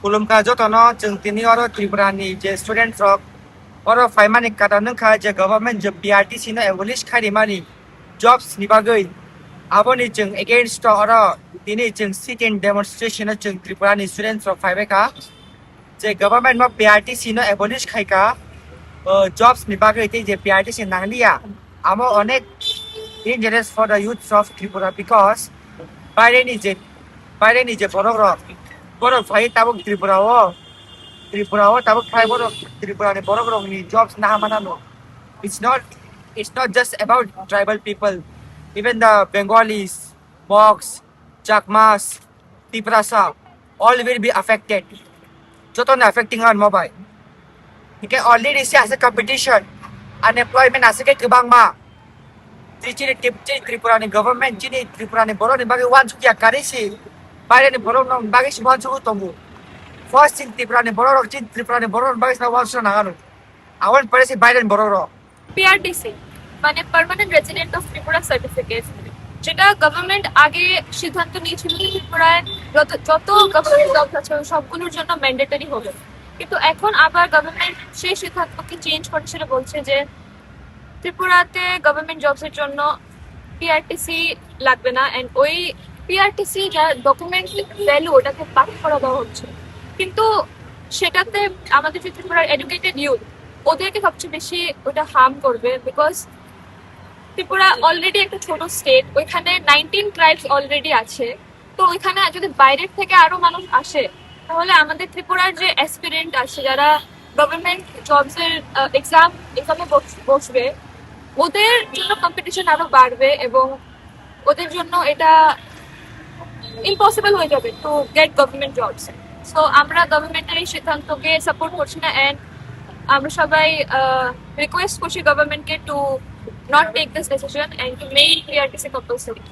खुलुमखा जतनो जों दिनै आरो त्रिपुरानि जे स्टुडेन्ट रक आरो फाइमानि काटानोखा जे गभर्नमेन्ट जे PRTC नो एबलिश खारिमानि जब्स नि बागै आबोनि जों एगेन्स्ट आरो दिनै जों सिट इन डेमनस्ट्रेशन जों त्रिपुरानि स्टुडेन्ट रक फाइबायखा जे गभर्नमेन्ट मा PRTC नो एबलिश खायका जब्स नि बागै जे PRTC नांलिया आमो अनेक dangerous for the youth of Tripura because বাইরেনি যে বড় ভাই তাবক ত্রিপুরাও তাবক ভাই বড় ত্রিপুরানি বড় নি jobs na manano. It's not just about tribal people, even the Bengalis, Moks, Chakmas, Tiprasa, all will be affected. Joto na affecting on mobile. You can already see as a competition, unemployment as a kebang ma. Tripurani government chini Tripurani boroni bagi wan sukia karisi Biden borong bagi wan suku tomu first thing Tripurani borong chin Tripurani borong bagi sa wan suku nanganu awan parisi Biden borong PRTC মানে permanent resident of Tripura certificate, যেটা government আগে সিদ্ধান্ত নিয়েছিল যে ত্রিপুরায় যত government job আছে সবগুলোর জন্য ম্যান্ডেটরি হবে, কিন্তু এখন আবার গভর্নমেন্ট সেই সিদ্ধান্তকে চেঞ্জ করছে, বলছে যে ত্রিপুরাতে গভর্নমেন্ট জবসের জন্য পিআরটিসি লাগবে না, অ্যান্ড ওই পিআরটিসি যা ডকুমেন্ট ভ্যালু ওটাকে বাদ করে দেওয়া হচ্ছে। কিন্তু সেটাতে আমাদের যে ত্রিপুরার এডুকেটেড ইউথ ওদেরকে সবচেয়ে বেশি ওটা হার্ম করবে, বিকজ ত্রিপুরা অলরেডি একটা ছোট স্টেট, ওইখানে 19 ট্রাইবস অলরেডি আছে। তো ওইখানে যদি বাইরের থেকে আরো মানুষ আসে তাহলে আমাদের ত্রিপুরার যে অ্যাসপিরেন্ট আছে যারা গভর্নমেন্ট জবসের এক্সামে বসবে ওদের জন্য কম্পিটিশন আরো বাড়বে এবং ওদের জন্য এটা ইম্পসিবল হয়ে যাবে to get government jobs. So আমরা গভর্নমেন্টের এই সিদ্ধান্তকে সাপোর্ট করছি না, অ্যান্ড আমরা সবাই রিকোয়েস্ট করছি গভর্নমেন্টকে to not take this decision and to make PRTC compulsory.